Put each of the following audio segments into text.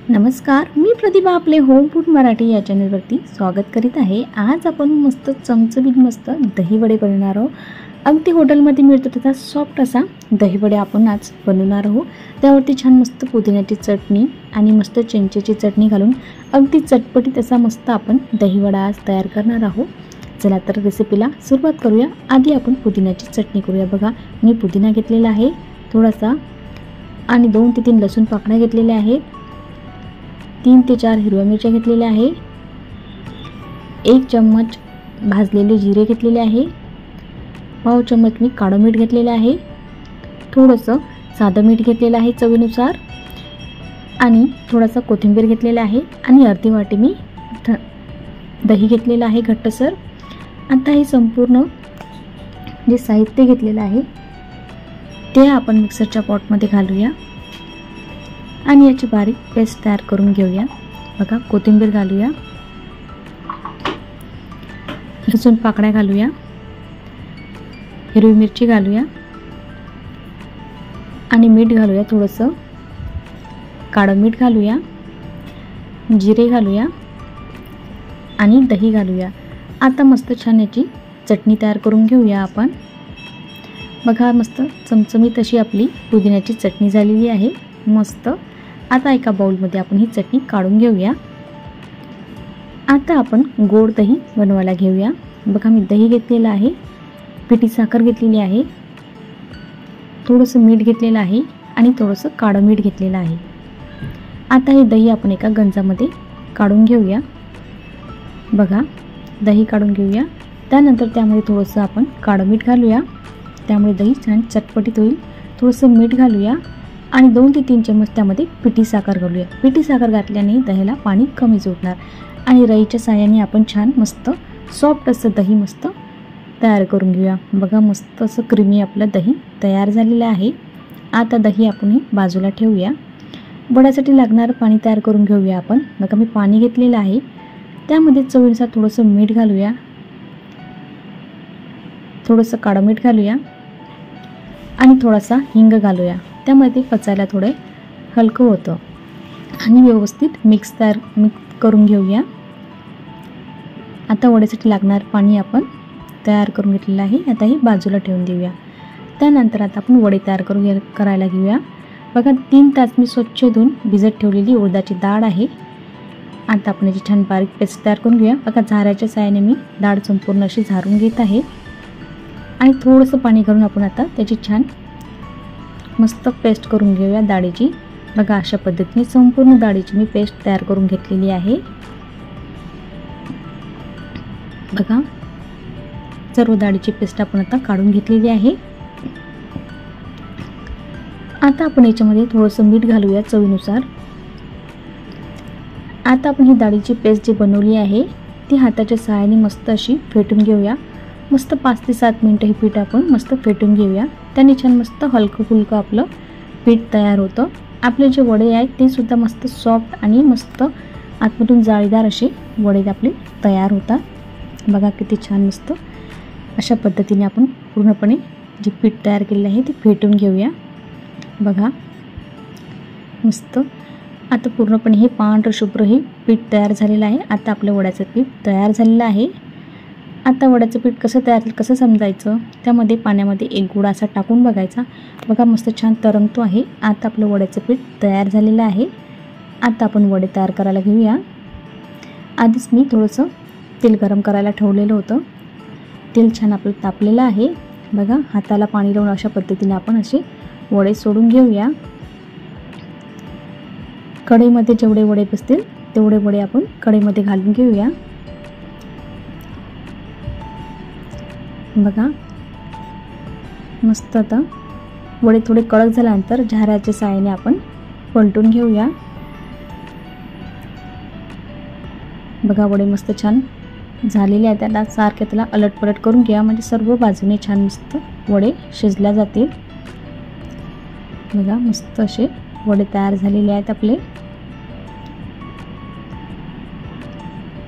नमस्कार, मी प्रतिभा आपले home food Marathi या चॅनलवरती स्वागत करीत आहे। आज आपण मस्त चमचमीत मस्त दहीवडे बनवणार आहोत। अगदी हॉटेलमध्ये मिळतो तसा सॉफ्ट असा दहीवडे आपण आज बनवणार आहोत। त्यावरती छान मस्त पुदिन्याची चटणी आणि मस्त चिंचेची चटणी घालून अगदी चटपटीत असा मस्त आपण दहीवडा आज तयार करणार आहोत। चला तर रेसिपीला सुरुवात करूया। आधी आपण पुदिन्याची चटणी करूया। बघा, मी पुदिना घेतलेला आहे थोडासा आणि 2 ते 3 लसूण पाकळ्या घेतलेल्या आहेत। 3 ते 4 हिरव्या मिरच्या घेतलेल्या आहे। 1 चम्मच भाजलेले जिरे घेतलेले आहे। पाव चम्मच मी काळं मीठ घेतलेले आहे। थोडंसं साधं मीठ घेतलेलं आहे चवीनुसार आणि थोडासा कोथिंबीर घेतलेला आहे आणि अर्धी वाटी मी दही घेतलेलं आहे घट्टसर। आता हे संपूर्ण जे साहित्य घेतलेलं आहे ते आपण मिक्सरच्या पॉटमध्ये घालूया आणि याची बारीक पेस्ट तयार करून घेऊया। बघा, कोथिंबीर घालूया, लसूण पाकळ्या घालूया, हिरवी मिरची घालूया आणि मीठ घालूया। थोडंसं काळं मीठ घालूया, जिरे घालूया आणि दही घालूया। आता मस्त छान याची चटणी तयार करून घेऊया आपण। बघा, मस्त चमचमीत अशी आपली पुदिन्याची चटणी झालेली आहे मस्त। आता एका बाउलमध्ये आपण ही चटणी काढून घेऊया। आता आपण गोड दही बनवायला घेऊया। बघा, मी दही घेतलेलं आहे, पिठी साखर घेतलेली आहे, थोडंसं मीठ घेतलेलं आहे आणि थोडंसं काळं मीठ घेतलेलं आहे। आता हे दही आपण एका गंजामध्ये काढून घेऊया। बघा, दही काढून घेऊया। त्यानंतर त्यामध्ये थोडंसं आपण काळं मीठ घालूया, त्यामुळे दही छान चटपटीत होईल। थोडंसं मीठ घालूया आणि 2 ते 3 चम्मच त्यामध्ये पिठी साखर घालूया। पिठी साखर घातल्याने दह्याला पाणी कमी सुटणार आणि रईच्या साहाय्याने आपण छान मस्त सॉफ्ट असं दही मस्त तयार करून घेऊया। बघा, मस्त असं क्रीमी आपलं दही तयार झालेलं आहे। आता दही आपण हे बाजूला ठेवूया। वड्यासाठी लागणारं पाणी तयार करून घेऊया आपण। बघा, मी पाणी घेतलेलं आहे, त्यामध्ये चवीनुसार थोडंसं मीठ घालूया, थोडंसं काळं मीठ घालूया आणि थोडासा हिंग घालूया। त्यामुळे ते पचायला थोडे हलकं होतं आणि व्यवस्थित मिक्स करून घेऊया। आता वड्यासाठी लागणारं पाणी आपण तयार करून घेतलेलं आहे। आता हे बाजूला ठेवून देऊया। त्यानंतर आता आपण वडे तयार करायला घेऊया। बघा, 3 तास मी स्वच्छ धुवून भिजत ठेवलेली उडदाची डाळ आहे। आता आपण याची छान बारीक पेस्ट तयार करून घेऊया। बघा, झाऱ्याच्या साहाय्याने मी डाळ संपूर्ण अशी झारून घेत आहे आणि थोडंसं पाणी घालून आपण आता त्याची छान मस्त पेस्ट करून घेऊया डाळीची। बघा, अशा पद्धतीने संपूर्ण डाळीची मी पेस्ट तयार करून घेतलेली आहे। बघा, सर्व डाळीची पेस्ट आपण आता काढून घेतलेली आहे। आता आपण याच्यामध्ये थोडंसं मीठ घालूया चवीनुसार। आता आपण ही डाळीची पेस्ट जी बनवली आहे ती हाताच्या सहाय्याने मस्त अशी फेटून घेऊया। मस्त 5 ते 7 मिनिटं हे पीठ आपण मस्त फेटून घेऊया। त्याने छान मस्त हलकं फुलकं आपलं पीठ तयार होतं। आपले जे वडे आहेत ते सुद्धा मस्त सॉफ्ट आणि मस्त आतमधून जाळीदार असे वडे आपले तयार होतात। बघा, किती छान मस्त अशा पद्धतीने आपण पूर्णपणे जे पीठ तयार केलेलं आहे ते फेटून घेऊया। बघा, मस्त आता पूर्णपणे हे पांढरं शुभ्र हे पीठ तयार झालेलं आहे। आता आपलं वड्याचं पीठ तयार झालेलं आहे। आता वड्याचं पीठ कसं समजायचं, त्यामध्ये पाण्यामध्ये 1 गुळ असा टाकून बघायचा। बघा, मस्त छान तरंगतो आहे। आता आपलं वड्याचं पीठ तयार झालेलं आहे। आता आपण वडे तयार करायला घेऊया। आधीच मी थोडंसं तेल गरम करायला ठेवलेलं होतं। तेल छान आपलं तापलेलं आहे। बघा, हाताला पाणी लावून अशा पद्धतीने आपण असे वडे सोडून घेऊया। कढईमध्ये जेवढे वडे बसतील तेवढे वडे आपण कढईमध्ये घालून घेऊया। बघा, मस्त आता वडे थोडे कडक झाल्यानंतर झाऱ्याच्या साहाय्याने आपण पलटून घेऊया। बघा, वडे मस्त छान झालेले आहेत। त्याला सारखे त्याला अलटपलट करून घ्या, म्हणजे सर्व बाजूने छान मस्त वडे शिजल्या जातील। बघा, मस्त असे वडे तयार झालेले आहेत आपले।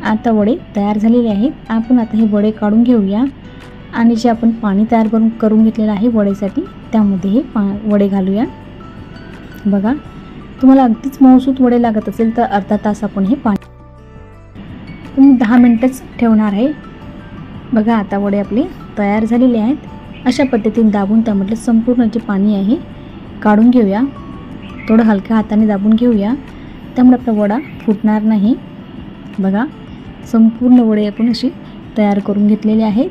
आता वडे तयार झालेले आहेत। आपण आता हे वडे काढून घेऊया आणि जे आपण पाणी तयार करून घेतलेलं आहे वडेसाठी त्यामध्ये हे वडे घालूया। बघा, तुम्हाला अगदीच मऊसूत वडे लागत असेल तर अर्धा तास आपण हे पाणी 10 मिनिटच ठेवणार आहे। बघा आता वडे आपले तयार झालेले आहेत। अशा पद्धतीने दाबून त्यामधलं संपूर्ण जे पाणी आहे काढून घेऊया। थोडं हलक्या हाताने दाबून घेऊया, त्यामुळे आपला वडा फुटणार नाही। बघा संपूर्ण वडे आपण अशी तयार करून घेतलेले आहेत।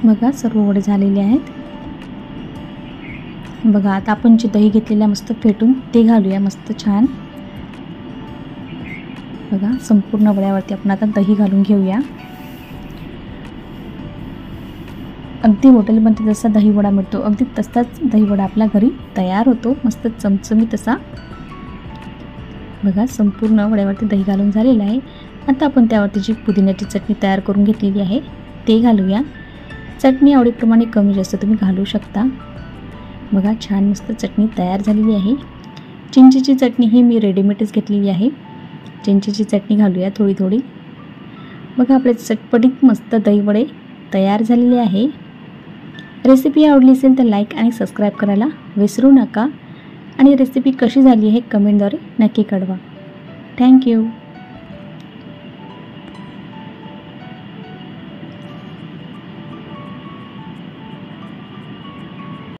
बघा सर्व वडे झालेले आहेत। बघा आता आपण जे दही घेतलेलं मस्त फेटून ते घालूया मस्त छान। बघा संपूर्ण वड्यावरती आपण आता दही घालून घेऊया। अगदी हॉटेलमध्ये जसा दही वडा मिळतो अगदी तसाच दही वडा आपल्या घरी तयार होतो, मस्त चमचमीत असा। बघा संपूर्ण वड्यावरती दही घालून झालेलं आहे। आता आपण त्यावरती जी पुदिन्याची चटणी तयार करून घेतलेली आहे ते घालूया। चटणी आवडीप्रमाणे कमी जास्त तुम्ही घालू शकता। बघा छान मस्त चटणी तयार झालेली आहे। चिंचेची चटणी ही मी रेडीमेडच घेतलेली आहे। चिंचेची चटणी घालूया थोडी थोडी। बघा आपले चटपटीत मस्त दही वडे तयार झालेले आहे। रेसिपी आवडली असेल तर लाईक आणि सबस्क्राईब करायला विसरू नका आणि रेसिपी कशी झाली हे कमेंटद्वारे नक्की कळवा। थँक्यू।